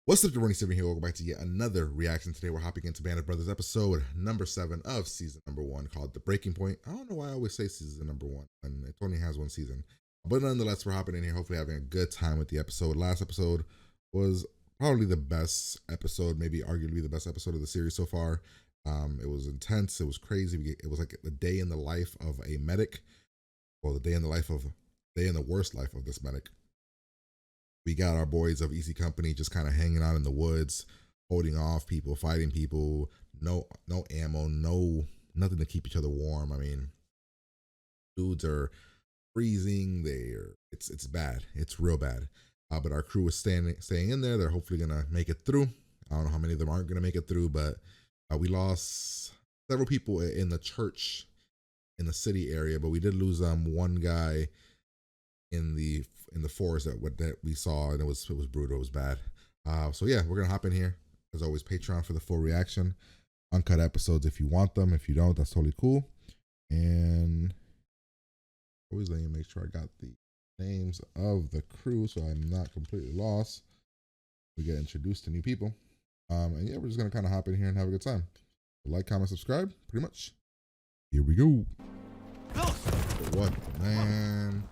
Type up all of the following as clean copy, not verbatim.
What's up, Ronnie Steven here? Welcome back to yet another reaction. Today we're hopping into Band of Brothers episode number 7 of season number 1 called The Breaking Point. I don't know why I always say season number 1 and it only has one season. But nonetheless, we're hopping in here, hopefully having a good time with the episode. Last episode was probably the best episode, maybe arguably the best episode of the series so far. It was intense, it was crazy. It was like the day in the life of a medic. Well, the day in the worst life of this medic. We got our boys of Easy Company just kind of hanging out in the woods, holding off people, fighting people, no ammo, nothing to keep each other warm. I mean, dudes are freezing. It's bad. It's real bad. But our crew is staying in there. They're hopefully gonna make it through. I don't know how many of them aren't gonna make it through, but we lost several people in the church in the city area, but we did lose one guy in the forest that we saw, and it was brutal. It was bad. So yeah, we're gonna hop in here as always. Patreon for the full reaction, uncut episodes if you want them. If you don't, that's totally cool. And always let me make sure I got the names of the crew so I'm not completely lost. We get introduced to new people. And yeah, we're just gonna kind of hop in here and have a good time. Like, comment, subscribe, pretty much. Here we go. What, man?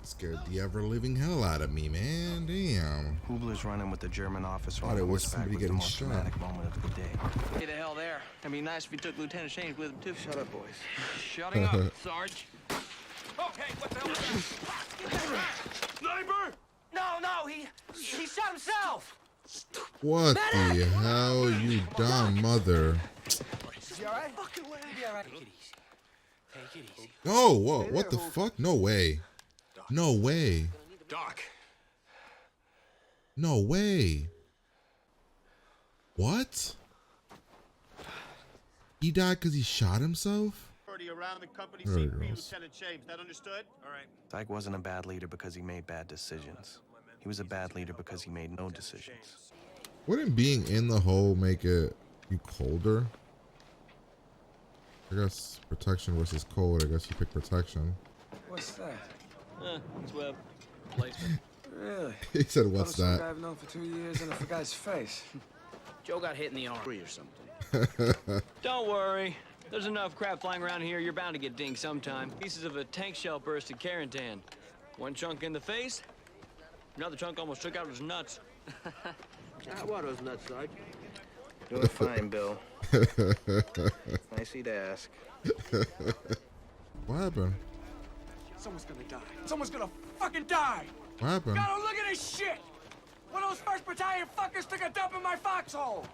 Scared the ever-living hell out of me, man. Damn. Hubler's running with the German officer on Thought it was horseback somebody was the getting most shot. dramatic moment of the day. Get the hell there. It'd be nice if you took Lieutenant Shames with him, too. Shut up, boys. Shutting up, Sarge. Okay, what the hell is that? Sniper! No, he shot himself! What the hell, you dumb mother. You all right? Fucking way. Be all right. Take it easy. Take it easy. Oh, whoa, what the fuck? No way. No way. Doc. No way. What? He died because he shot himself? Around the company There seat it for you, goes. Lieutenant James. That understood? All right. Dyke wasn't a bad leader because he made bad decisions. He was a bad leader because he made no decisions. Wouldn't being in the hole make it you colder? I guess protection versus cold. I guess you pick protection. What's that? It's web. Placement. Really? He said, what's Some that? guy I've known for 2 years and I forgot his face. Joe got hit in the arm. Or something. Don't worry. There's enough crap flying around here, you're bound to get dinged sometime. Pieces of a tank shell burst at Carentan. One chunk in the face, another chunk almost took out his nuts. What are those nuts, Sarge? Doing fine, Bill. Nice of you to ask. What happened? Someone's gonna die. Someone's gonna fucking die! What happened? Gotta look at this shit! One of those 1st Battalion fuckers took a dump in my foxhole!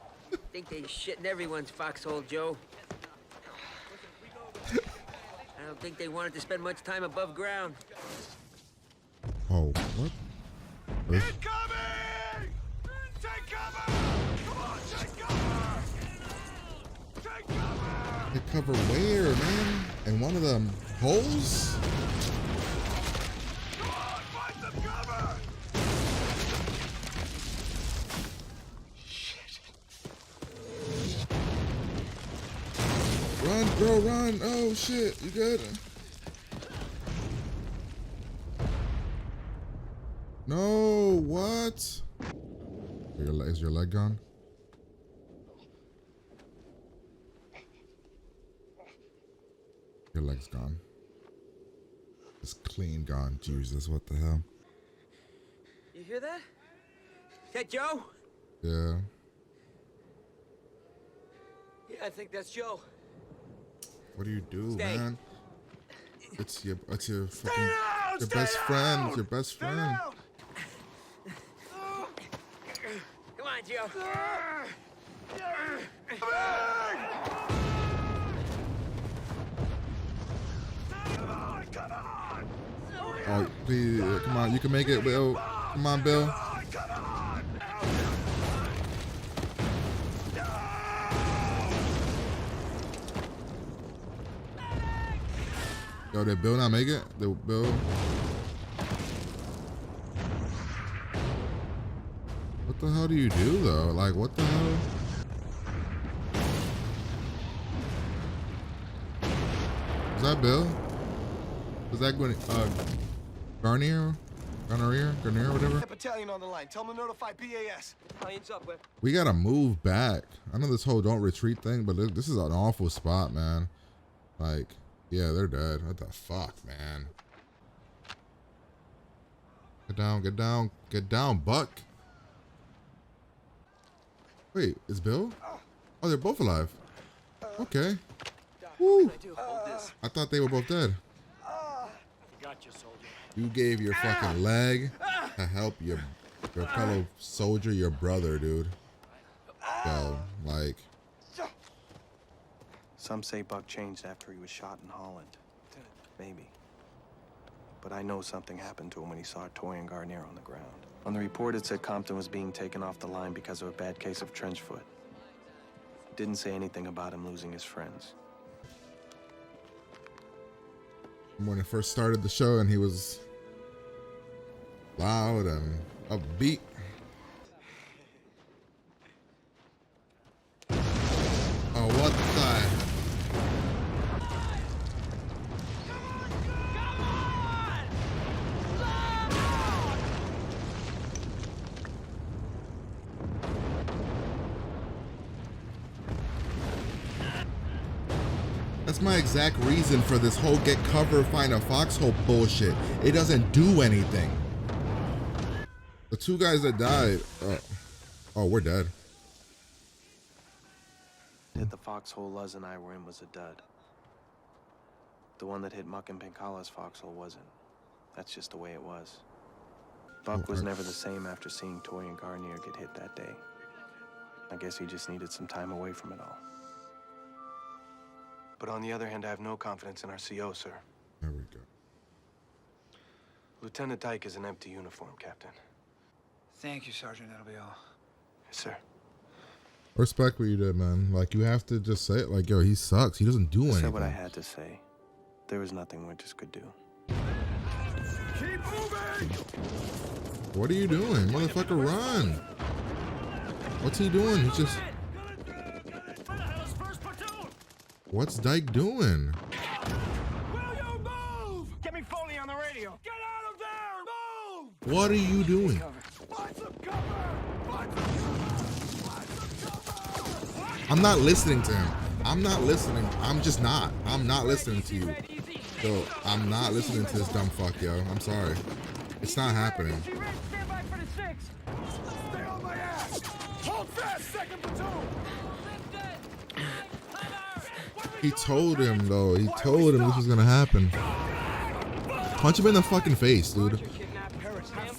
Think they shit in everyone's foxhole, Joe. I don't think they wanted to spend much time above ground. Oh, what? This- Incoming! Take cover! Come on, take cover! Take cover! They cover where, man? In one of them holes? Come on, find some cover! Run, bro, run. Oh, shit. You good? No, what? Is your leg gone? Your leg's gone. It's clean gone. Jesus, what the hell? You hear that? Is that Joe? Yeah. Yeah, I think that's Joe. What do you do, Stay. man? It's your fucking down! your Stay best friend. down! It's your best Stay friend. down! Come on, Joe. Come on, come on! Oh, please, come on. You can make it, Bill. Come on, Bill. Come on! Yo, did Bill not make it? Did Bill? What the hell do you do though? Like, what the hell? Is that Bill? Was that Guarnere? Guarnere, whatever. Battalion on the line. Tell them to notify BAS. Hands up, where? We gotta move back. I know this whole don't retreat thing, but this is an awful spot, man. Like, yeah, they're dead. What the fuck, man? Get down, get down, get down, Buck. Wait, is Bill? Oh, they're both alive. Okay. Woo. I thought they were both dead. Gotcha, soldier. You gave your fucking leg to help your fellow soldier, your brother, dude. Yo, like. Some say Buck changed after he was shot in Holland. Maybe. But I know something happened to him when he saw Toye and Guarnere on the ground. On the report, it said Compton was being taken off the line because of a bad case of trench foot. Didn't say anything about him losing his friends. When it first started the show and he was loud and upbeat. Oh, what the? That's my exact reason for this whole get cover, find a foxhole bullshit. It doesn't do anything. The two guys that died. Oh, we're dead. Hit the foxhole Luz and I were in was a dud. The one that hit Muck and Pinkala's foxhole wasn't. That's just the way it was. Buck was never the same after seeing Toye and Guarnere get hit that day. I guess he just needed some time away from it all. But on the other hand, I have no confidence in our CO, sir. There we go. Lieutenant Dyke is an empty uniform, Captain. Thank you, Sergeant. That'll be all. Yes, sir. I respect what you did, man. Like, you have to just say it. Like, yo, he sucks. He doesn't do I anything. said what I had to say. There was nothing Winters could do. Keep moving! What are you doing? Motherfucker, run. What's he doing? He's just... What's Dyke doing? Will you move? Get me Foley on the radio. Get out of there! Move! What are you doing? Find some cover! Find some cover! I'm not listening to him. I'm not listening. I'm just not. I'm not listening to you. Yo, I'm not listening to this dumb fuck, yo. I'm sorry. It's not happening. Stand by for the 6. Stay on my ass! Hold fast, 2nd platoon! He told him, though. He told him this was gonna happen. Punch him in the fucking face, dude.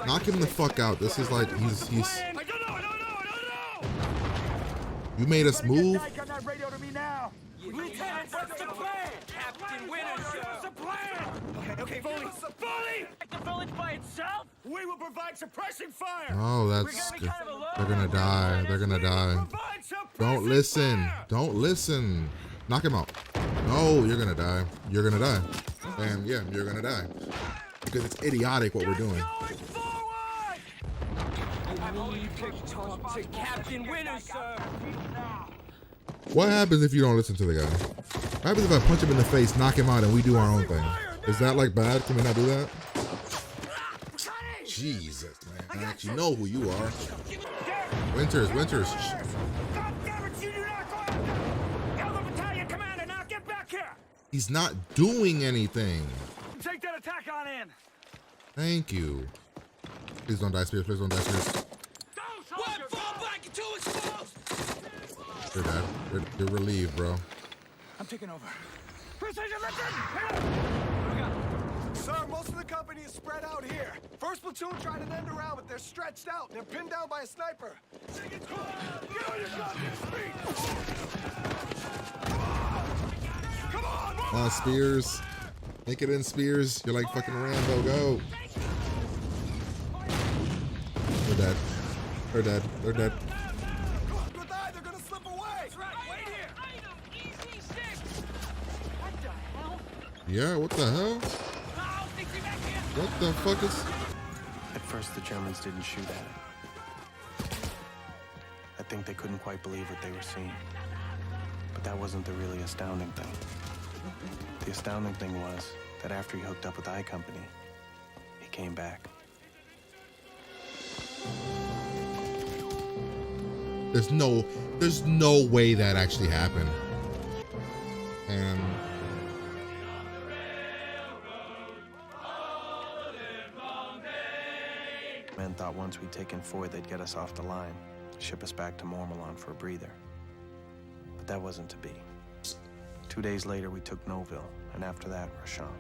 Knock him the fuck out. This is like, he's... I don't know! You made us move? Got that radio to me now! Lieutenant, what's the plan? Captain Winters, What's the plan? Okay, Foley! Foley! the village by itself? We will provide suppressing fire! Oh, that's... They're gonna die. They're gonna die. Provide suppressing Don't listen. fire! Don't listen. Knock him out. No, you're gonna die. You're gonna die. And yeah, you're gonna die. Because it's idiotic what we're doing. Going forward! I need to talk to Captain Winters, sir. What happens if you don't listen to the guy? What happens if I punch him in the face, knock him out, and we do our own thing? Is that like bad? Can we not do that? Jesus, man. I actually know who you are. Winters. God damn it, you do not go out there! Tell the battalion commander now, get back here! He's not doing anything. Take that attack on in! Thank you. Please don't die, Spears. Please don't die, Spears. What? Fall back, you're too exposed! You're dead. You're relieved, bro. I'm taking over. Precision, listen! Sir, most of the company is spread out here. First platoon tried an end around, but they're stretched out. They're pinned down by a sniper. Get on your goddamn feet! Come on! Come on, Spears. Make it in, Spears. You're like fucking Rambo. Go. They're dead. They're dead. They're dead. They're gonna slip away! Wait here! What the hell? Yeah, what the hell? What the fuck is... At first, the Germans didn't shoot at it. I think they couldn't quite believe what they were seeing. But that wasn't the really astounding thing. The astounding thing was that after he hooked up with I Company, he came back. There's no way that actually happened. And Men thought once we'd taken Foy, they'd get us off the line, ship us back to Mormallon for a breather. But that wasn't to be. 2 days later, we took Noville, and after that, Rashawn.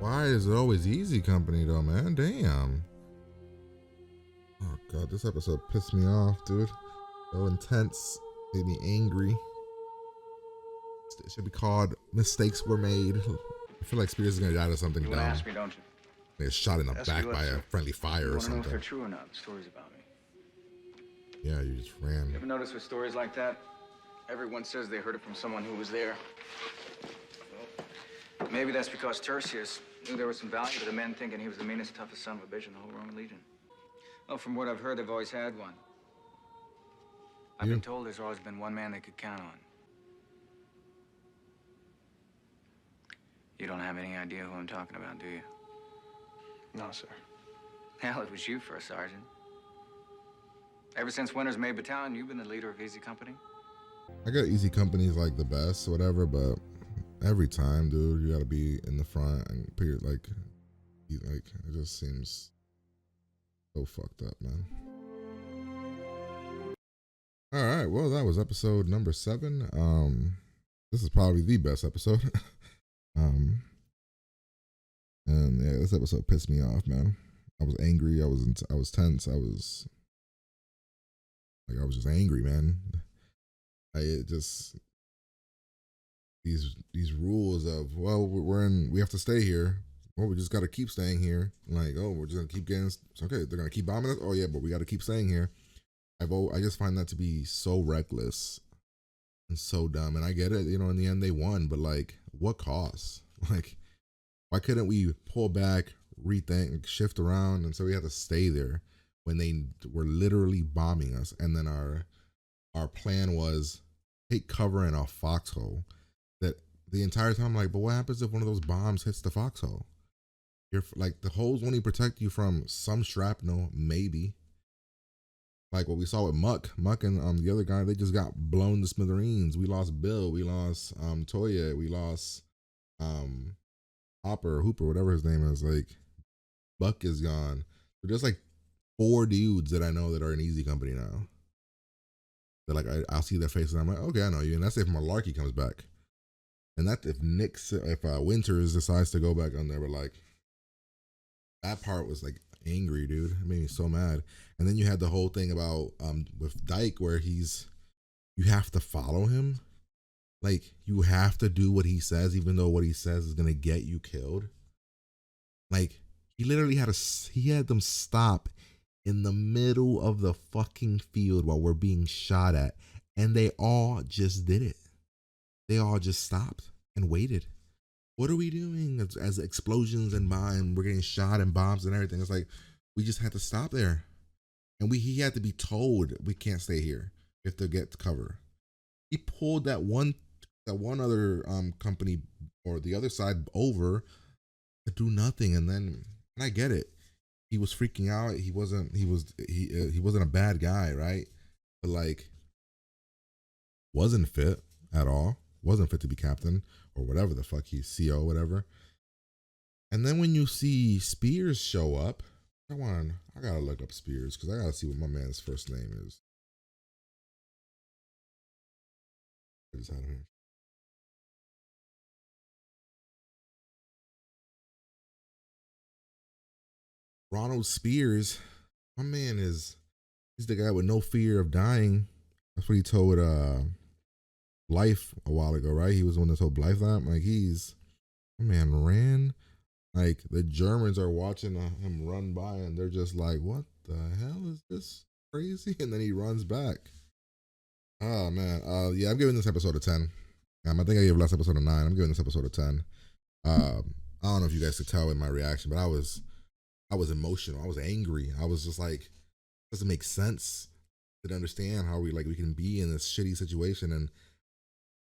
why is it always Easy Company though, man? Damn. Oh god, this episode pissed me off, dude. So intense, made me angry. It should be called Mistakes Were Made. I feel like Spears is gonna die to something You want to dumb. ask me, don't you? They get shot in the Ask me back what, by a sir? friendly fire You or want to know if they're something. true or not, the stories about me. Yeah, you just ran. You ever notice with stories like that, everyone says they heard it from someone who was there? Well, maybe that's because Tertius knew there was some value to the men thinking he was the meanest, toughest son of a bitch in the whole Roman Legion. Well, from what I've heard, they've always had one. I've been told there's always been one man they could count on. You don't have any idea who I'm talking about, do you? No, sir. Hell, it was you first, Sergeant. Ever since Winter's May Battalion, you've been the leader of Easy Company. I got Easy Company's like the best, whatever, but every time, dude, you gotta be in the front and period. Like it just seems so fucked up, man. All right, well, that was episode number 7. This is probably the best episode. And yeah, this episode pissed me off, man. I was angry. I was tense. I was just angry, man. These rules of, well, we have to stay here. Well, we just got to keep staying here. Like, oh, we're just gonna keep getting. Okay, they're gonna keep bombing us. Oh yeah, but we got to keep staying here. I just find that to be so reckless and so dumb. And I get it, in the end they won, but like, what cost? Like, why couldn't we pull back, rethink, shift around? And so we had to stay there when they were literally bombing us. And then our plan was take cover in a foxhole. That the entire time, like, but what happens if one of those bombs hits the foxhole? You're like, the holes only protect you from some shrapnel, maybe. Like what we saw with Muck and the other guy, they just got blown to smithereens. We lost Bill, we lost Toye, we lost Hooper, whatever his name is. Like, Buck is gone. So there's like 4 dudes that I know that are in Easy Company now. That like I'll see their faces and I'm like, okay, I know you. And that's if Malarkey comes back. And that if Winters decides to go back on there, but like that part was like angry, dude. It made me so mad. And then you had the whole thing about with Dyke where you have to follow him. Like, you have to do what he says, even though what he says is gonna get you killed. Like, he literally had them stop in the middle of the fucking field while we're being shot at, and they all just did it. They all just stopped and waited. What are we doing as explosions and we're getting shot and bombs and everything? It's like, we just had to stop there, and he had to be told we can't stay here. We have to get cover. He pulled that one other company or the other side over to do nothing, and I get it. He was freaking out. He wasn't a bad guy, right? But like, wasn't fit at all. Wasn't fit to be captain or whatever the fuck he's CO, whatever. And then when you see Speers show up, I gotta look up Speers because I gotta see what my man's first name is. I just had him here. Ronald Speers, my man he's the guy with no fear of dying. That's what he told Blithe a while ago, right? He was the one that told Blithe that. Like, my man ran. Like, the Germans are watching him run by and they're just like, what the hell is this? Crazy? And then he runs back. Oh man. Yeah, I'm giving this episode a 10. I think I gave last episode a 9. I'm giving this episode a 10. I don't know if you guys could tell in my reaction, but I was emotional. I was angry. I was just like, it doesn't make sense to understand how we can be in this shitty situation and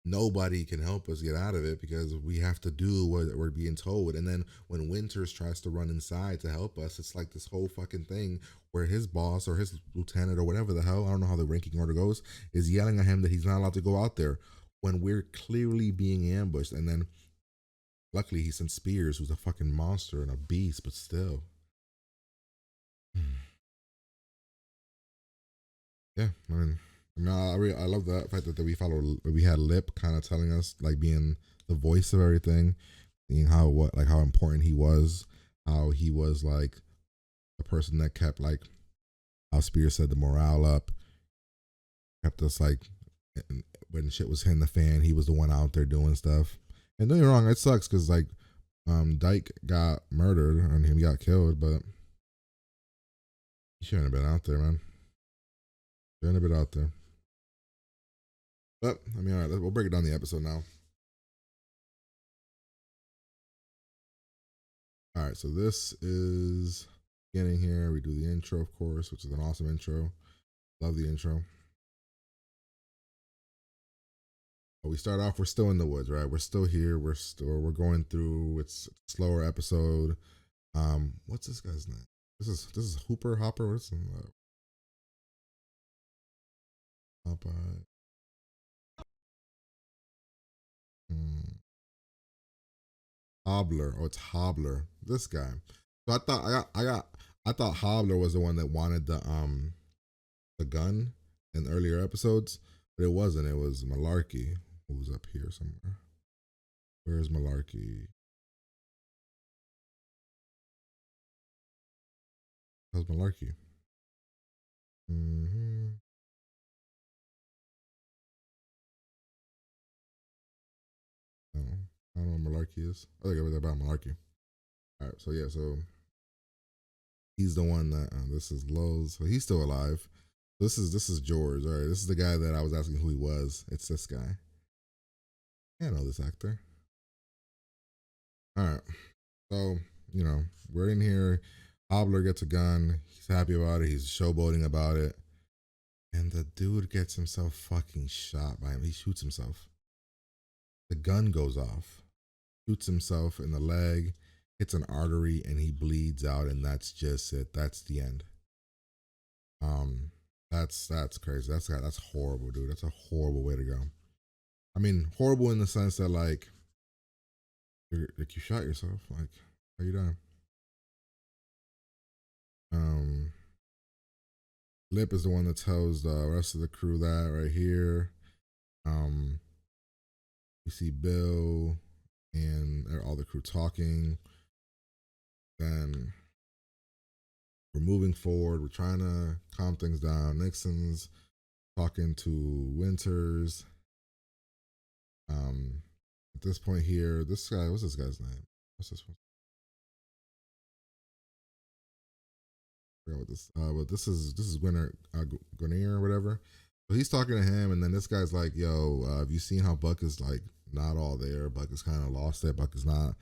nobody can help us get out of it because we have to do what we're being told. And then when Winters tries to run inside to help us, it's like this whole fucking thing where his boss or his lieutenant or whatever the hell, I don't know how the ranking order goes, is yelling at him that he's not allowed to go out there when we're clearly being ambushed. And then luckily he sent Speers, who's a fucking monster and a beast, but still. Yeah, I love that fact that we had Lip kind of telling us, like, being the voice of everything, seeing how important he was, how he was like the person that kept, like how Spears said, the morale up, kept us like when shit was hitting the fan, he was the one out there doing stuff. And don't get me wrong, it sucks because like Dyke got murdered and he got killed, but he shouldn't have been out there, man. Shouldn't have been out there. But I mean, all right, we'll break it down the episode now. All right, so this is beginning here. We do the intro, of course, which is an awesome intro. Love the intro. But we start off, we're still in the woods, right? We're still here. We're going through. It's a slower episode. What's this guy's name? This is Hopper. What's Popeye? Hobbler. Oh, it's Hobbler. This guy. So I thought Hobbler was the one that wanted the gun in earlier episodes, but it wasn't. It was Malarkey, who was up here somewhere. Where's Malarkey? How's Malarkey? No, I don't know what Malarkey is. I think it was about Malarkey. All right, so yeah, so he's the one that this is Lowe's. So he's still alive. This is George. All right, this is the guy that I was asking who he was. It's this guy. I know this actor. All right, so we're in here. Hobbler gets a gun. He's happy about it. He's showboating about it, and the dude gets himself fucking shot by him. He shoots himself. The gun goes off. Shoots himself in the leg. Hits an artery, and he bleeds out, and that's just it. That's the end. That's crazy. That's horrible, dude. That's a horrible way to go. I mean, horrible in the sense that like you shot yourself. Like, how you doing? Lip is the one that tells the rest of the crew that right here. You see Bill and all the crew talking. Then we're moving forward. We're trying to calm things down. Nixon's talking to Winters. At this point here, this guy, what's this guy's name? What's this one? I forgot what this. But this is Guarnere or whatever. So he's talking to him, and then this guy's like, "Yo, have you seen how Buck is like not all there? Buck is kind of lost it. Buck is not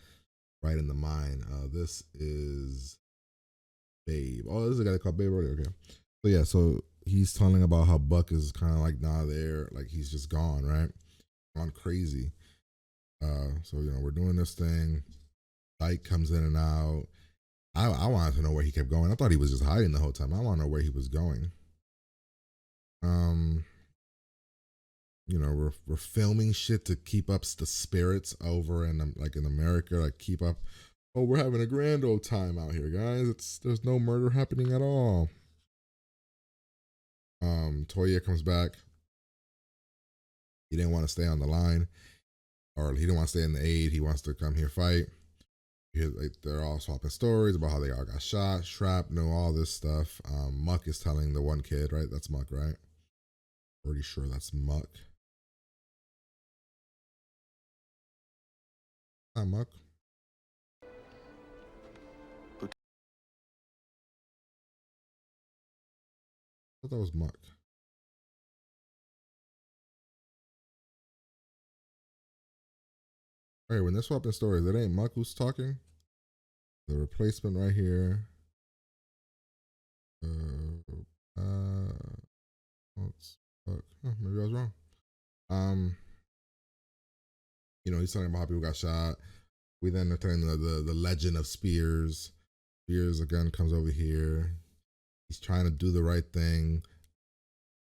right in the mind. This is Babe. Oh, this is a guy called Babe already. Okay. So yeah, so he's telling about how Buck is kind of like not there, like he's just gone, right? Gone crazy. So we're doing this thing. Dyke comes in and out. I wanted to know where he kept going. I thought he was just hiding the whole time. I want to know where he was going. We're filming shit to keep up the spirits over in like in America, like keep up. Oh, we're having a grand old time out here, guys. There's no murder happening at all. Toye comes back. He didn't want to stay on the line, or he didn't want to stay in the aid. He wants to come here fight. They're all swapping stories about how they all got shot, shrapnel, all this stuff. Muck is telling the one kid, right? That's Muck, right? Pretty sure that's Muck. Hi, Muck. I thought that was Muck. All right, when they're swapping stories, it ain't Muck who's talking. The replacement right here. Maybe I was wrong. You know, he's talking about how people got shot. We then are turning the legend of Speers. Spears again comes over here. He's trying to do the right thing,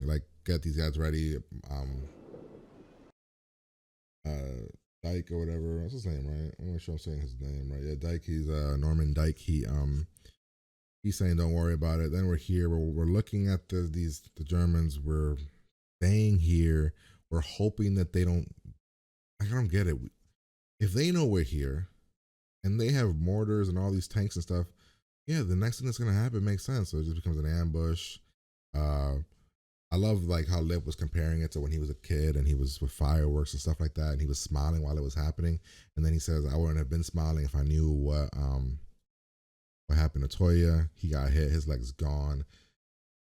like get these guys ready. Dyke or whatever. What's his name, right? I'm not sure I'm saying his name right. Yeah, Dyke. He's Norman Dyke. He's saying don't worry about it. Then we're here. We're looking at the Germans. We're staying here. We're hoping that they don't. I don't get it. If they know we're here, and they have mortars and all these tanks and stuff, yeah, the next thing that's gonna happen makes sense. So it just becomes an ambush. I love like how Lip was comparing it to when he was a kid and he was with fireworks and stuff like that, and he was smiling while it was happening. And then he says, "I wouldn't have been smiling if I knew what happened to Toya. He got hit, his leg's gone,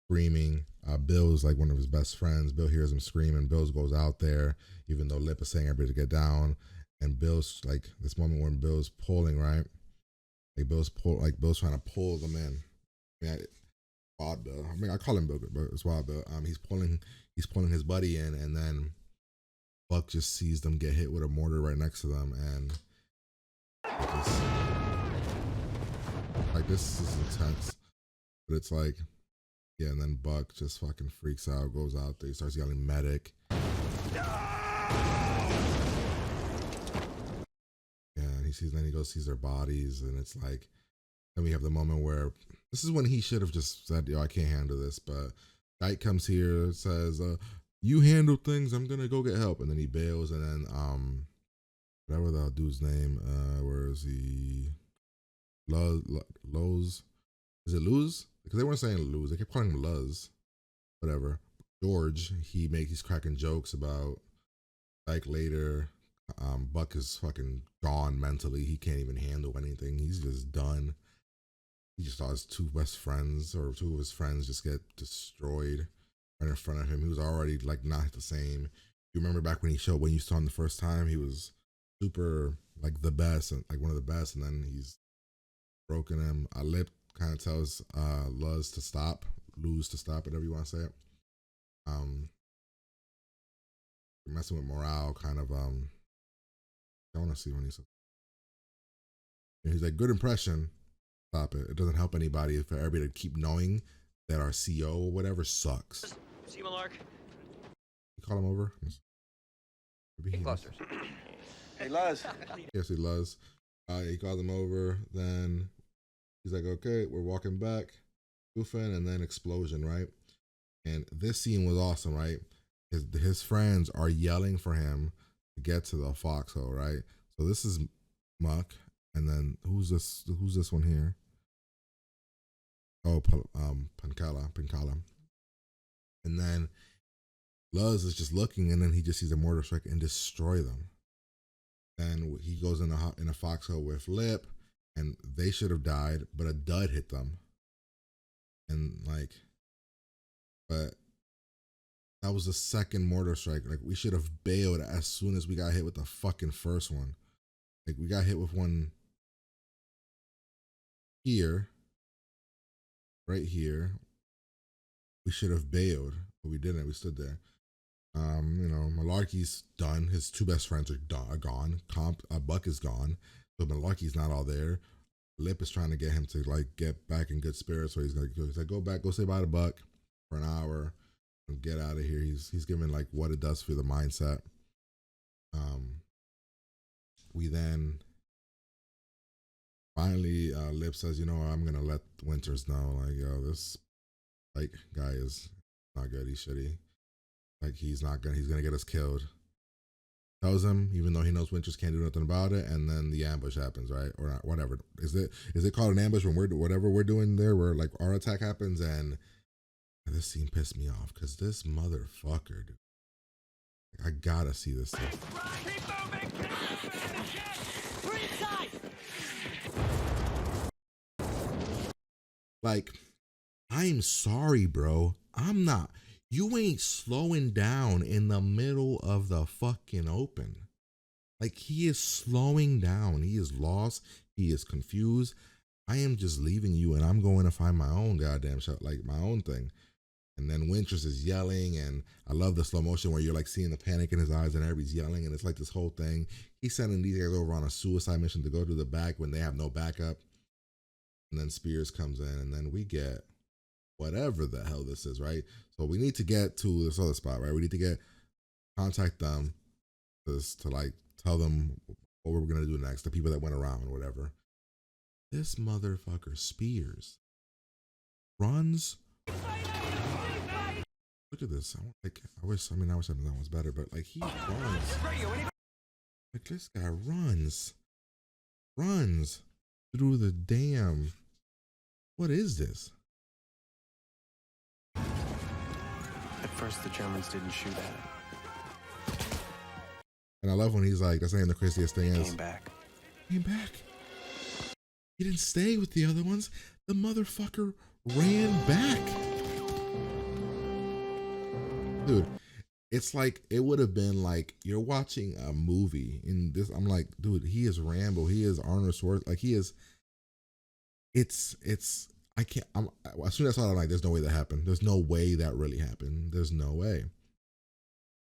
screaming." Bill's like one of his best friends. Bill hears him screaming. Bill goes out there, even though Lip is saying everybody to get down. And Bill's like this moment when Bill's pulling, right? Like Bill's trying to pull them in. Wild Bill. I mean, I call him Bill, but it's Wild Bill. He's pulling his buddy in, and then Buck just sees them get hit with a mortar right next to them, and like this is intense. But it's like, yeah, and then Buck just fucking freaks out, goes out there, he starts yelling medic. Yeah, and he sees their bodies, and it's like, then we have the moment where this is when he should have just said, "Yo, I can't handle this." But Dyke comes here, says, "You handle things. I'm gonna go get help," and then he bails, and then whatever the dude's name, where is he? Lowe's. Is it Luz? Because they weren't saying Luz. They kept calling him Luz. Whatever. George, he's cracking jokes about Dyke later. Buck is fucking gone mentally. He can't even handle anything. He's just done. He just saw his two of his friends just get destroyed right in front of him. He was already like not the same. You remember back when you saw him the first time, he was super like the best and like one of the best, and then he's broken him. Lip kind of tells Luz to stop, whatever you want to say it. Messing with morale, kind of. I want to see when he said. He's like, "Good impression." Stop it. It doesn't help anybody for everybody to keep knowing that our CO or whatever sucks. See Malark? You call him over? Maybe he Clusters. Hey, Luz. Yes, he does. He calls him over. Then he's like, "Okay, we're walking back." Goofing, and then explosion, right? And this scene was awesome, right? His friends are yelling for him to get to the foxhole, right? So this is Muck, and then who's this one here? Oh, Pancala. And then Luz is just looking, and then he just sees a mortar strike and destroy them. Then he goes in a foxhole with Lip, and they should have died, but a dud hit them. And like, but that was the second mortar strike. Like, we should have bailed as soon as we got hit with the fucking first one. Like, we got hit with one here, right here. We should have bailed, but we didn't. We stood there. Malarkey's done. His two best friends are gone. Buck is gone. So Malarkey's not all there. Lip is trying to get him to like get back in good spirits. So he's like, go back, go say bye to Buck for an hour and get out of here. He's giving like what it does for the mindset. We then finally Lip says, I'm gonna let Winters know, like, yo, this like guy is not good. He's shitty. Like, he's gonna get us killed. Tells him, even though he knows Winters can't do nothing about it, and then the ambush happens, right? Or not, whatever. Is it called an ambush when whatever we're doing there, where like our attack happens? And this scene pissed me off because this motherfucker, dude. I gotta see this thing. Like, I'm sorry, bro. I'm not. You ain't slowing down in the middle of the fucking open. Like, he is slowing down. He is lost. He is confused. I am just leaving you, and I'm going to find my own goddamn shot, like my own thing. And then Winters is yelling, and I love the slow motion where you're like seeing the panic in his eyes and everybody's yelling, and it's like this whole thing. He's sending these guys over on a suicide mission to go to the back when they have no backup. And then Spears comes in, and then we get whatever the hell this is, right? So we need to get to this other spot, right? We need to contact them to like tell them what we're gonna do next, the people that went around or whatever. This motherfucker Spears runs. Look at this. I wish that was better, but like he runs. Like this guy runs through the damn. What is this? At first, the Germans didn't shoot at him. And I love when he's like, that's not even the craziest thing is. Came back. He didn't stay with the other ones. The motherfucker ran back. Dude, it's like, it would have been like, you're watching a movie in this. I'm like, dude, he is Rambo. He is Arnold Schwarzenegger. Like he is, I can't, as soon as I saw it, I'm like, there's no way that happened. There's no way that really happened. There's no way.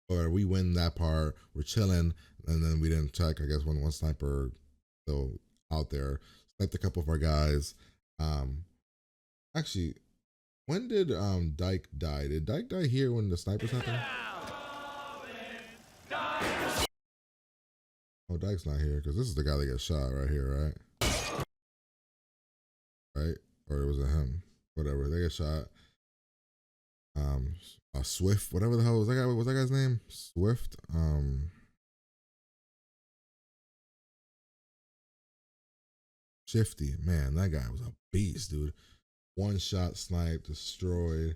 Or we win that part, we're chilling, and then we didn't check. I guess when one sniper still out there sniped a couple of our guys. Actually, when did Dyke die? Did Dyke die here when the snipers happened? Oh, Dyke's not here because this is the guy that got shot right here, right? Right? Or was it him? Whatever. They get shot. Swift, whatever the hell was that guy? What was that guy's name? Swift. Shifty. Man, that guy was a beast, dude. One shot snipe, destroyed.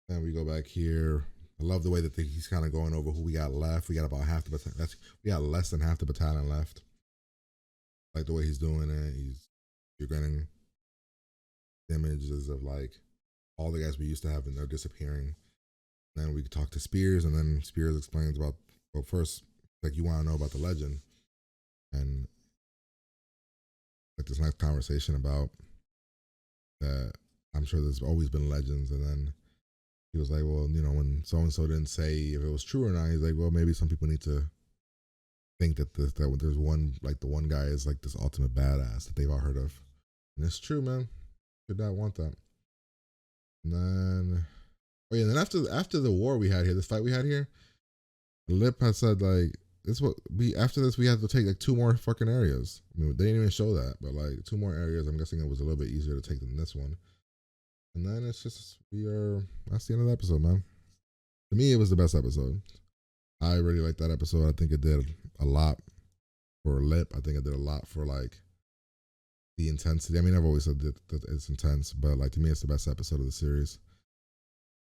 Then we go back here. I love the way that he's kind of going over who we got left. We got about half the battalion. We got less than half the battalion left. Like the way he's doing it. You're getting images of like all the guys we used to have, and they're disappearing. And then we could talk to Spears, and then Spears explains about, well, first, like, you want to know about the legend, and like this nice conversation about that. I'm sure there's always been legends, and then he was like, well, you know, when so and so didn't say if it was true or not, he's like, well, maybe some people need to think that there's one, like the one guy is like this ultimate badass that they've all heard of, and it's true, man. Did not want that. And then, oh yeah, and then after the war we had here, this fight we had here, Lip had said like, after this we had to take like 2 more fucking areas. I mean, they didn't even show that, but like 2 more areas. I'm guessing it was a little bit easier to take than this one. And then it's just, that's the end of the episode, man. To me, it was the best episode. I really liked that episode. I think it did a lot for Lip. I think it did a lot for like the intensity. I mean, I've always said that it's intense, but like to me, it's the best episode of the series.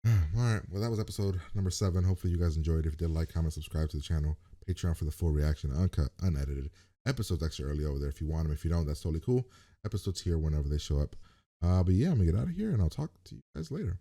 All right, well, that was episode number 7. Hopefully you guys enjoyed. If you did, like, comment, subscribe to the channel. Patreon for the full reaction, uncut, unedited episodes extra early over there. If you want them, if you don't, that's totally cool. Episodes here whenever they show up. But yeah, I'm gonna get out of here, and I'll talk to you guys later.